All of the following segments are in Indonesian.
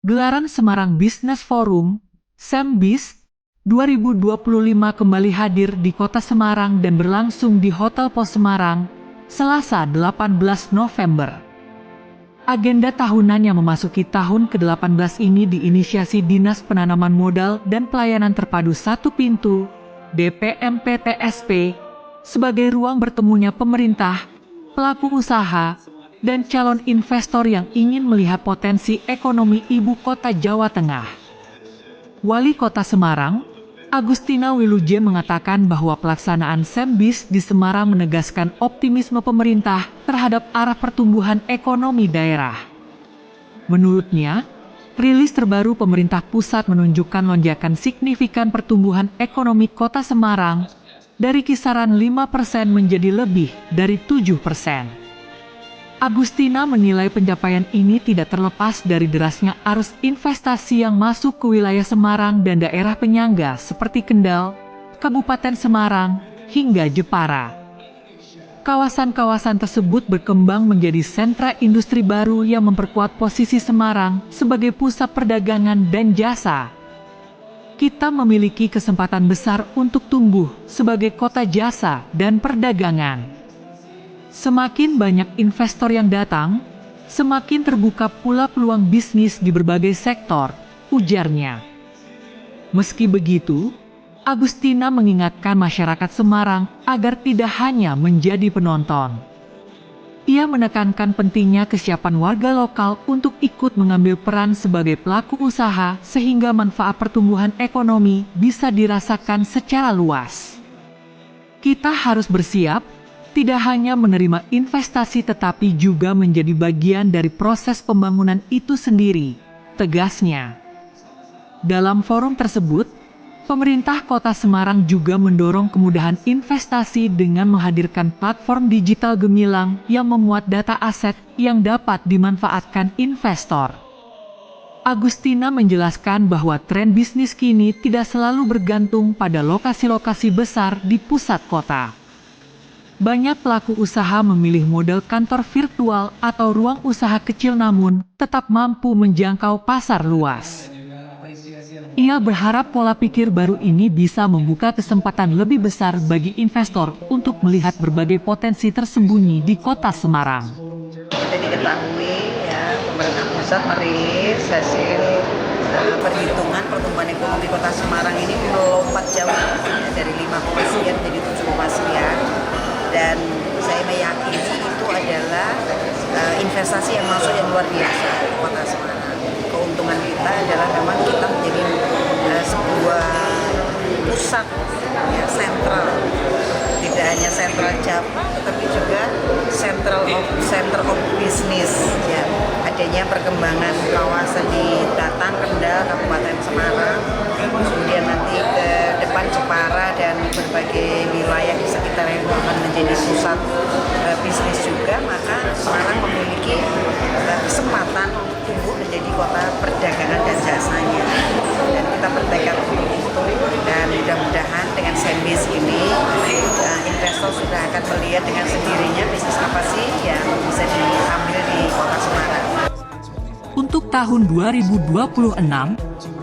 Gelaran Semarang Business Forum, SEMBIS, 2025 kembali hadir di Kota Semarang dan berlangsung di Hotel Pos Semarang, Selasa 18 November. Agenda tahunan yang memasuki tahun ke-18 ini diinisiasi Dinas Penanaman Modal dan Pelayanan Terpadu Satu Pintu, DPMPTSP, sebagai ruang bertemunya pemerintah, pelaku usaha, dan calon investor yang ingin melihat potensi ekonomi ibu kota Jawa Tengah. Wali Kota Semarang, Agustina Wiluje mengatakan bahwa pelaksanaan SEMBIS di Semarang menegaskan optimisme pemerintah terhadap arah pertumbuhan ekonomi daerah. Menurutnya, rilis terbaru pemerintah pusat menunjukkan lonjakan signifikan pertumbuhan ekonomi Kota Semarang dari kisaran 5% menjadi lebih dari 7%. Agustina menilai pencapaian ini tidak terlepas dari derasnya arus investasi yang masuk ke wilayah Semarang dan daerah penyangga seperti Kendal, Kabupaten Semarang, hingga Jepara. Kawasan-kawasan tersebut berkembang menjadi sentra industri baru yang memperkuat posisi Semarang sebagai pusat perdagangan dan jasa. Kita memiliki kesempatan besar untuk tumbuh sebagai kota jasa dan perdagangan. Semakin banyak investor yang datang, semakin terbuka pula peluang bisnis di berbagai sektor, ujarnya. Meski begitu, Agustina mengingatkan masyarakat Semarang agar tidak hanya menjadi penonton. Ia menekankan pentingnya kesiapan warga lokal untuk ikut mengambil peran sebagai pelaku usaha sehingga manfaat pertumbuhan ekonomi bisa dirasakan secara luas. Kita harus bersiap, tidak hanya menerima investasi tetapi juga menjadi bagian dari proses pembangunan itu sendiri, tegasnya. Dalam forum tersebut, pemerintah Kota Semarang juga mendorong kemudahan investasi dengan menghadirkan platform digital gemilang yang memuat data aset yang dapat dimanfaatkan investor. Agustina menjelaskan bahwa tren bisnis kini tidak selalu bergantung pada lokasi-lokasi besar di pusat kota. Banyak pelaku usaha memilih model kantor virtual atau ruang usaha kecil namun tetap mampu menjangkau pasar luas. Ia berharap pola pikir baru ini bisa membuka kesempatan lebih besar bagi investor untuk melihat berbagai potensi tersembunyi di Kota Semarang. Kita diketahui ya, pemerintah pusat merilis hasil perhitungan pertumbuhan ekonomi Kota Semarang ini melompat jauh ya, dari 5, sekian menjadi 7, sekian. Dan saya meyakini itu adalah investasi yang masuk yang luar biasa di Kota Semarang. Keuntungan kita adalah memang kita menjadi sebuah pusat ya, sentral, tidak hanya sentral Jawa tetapi juga center of business ya. Adanya perkembangan kawasan di Batang, Kendal, Kabupaten Semarang, kemudian nanti ke depan Jepara dan berbagai wilayah di sekitar yang akan menjadi pusat bisnis juga, maka Semarang memiliki kesempatan untuk tumbuh menjadi kota perdagangan dan jasanya. Dan kita bertekad untuk itu, dan mudah-mudahan dengan SEMBIS ini investor sudah akan melihat dengan sendirinya bisnis apa sih yang bisa diambil di Kota Semarang. Untuk tahun 2026,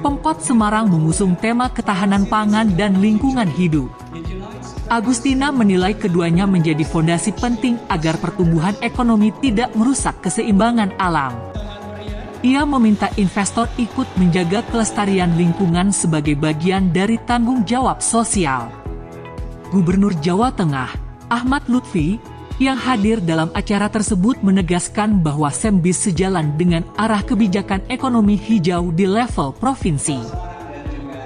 Pemkot Semarang mengusung tema ketahanan pangan dan lingkungan hidup. Agustina menilai keduanya menjadi fondasi penting agar pertumbuhan ekonomi tidak merusak keseimbangan alam. Ia meminta investor ikut menjaga kelestarian lingkungan sebagai bagian dari tanggung jawab sosial. Gubernur Jawa Tengah, Ahmad Lutfi, yang hadir dalam acara tersebut menegaskan bahwa SEMBIS sejalan dengan arah kebijakan ekonomi hijau di level provinsi.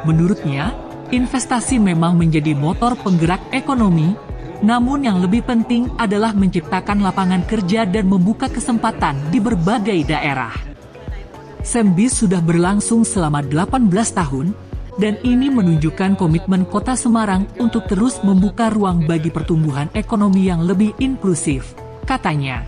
Menurutnya, investasi memang menjadi motor penggerak ekonomi, namun yang lebih penting adalah menciptakan lapangan kerja dan membuka kesempatan di berbagai daerah. SEMBIS sudah berlangsung selama 18 tahun, dan ini menunjukkan komitmen Kota Semarang untuk terus membuka ruang bagi pertumbuhan ekonomi yang lebih inklusif, katanya.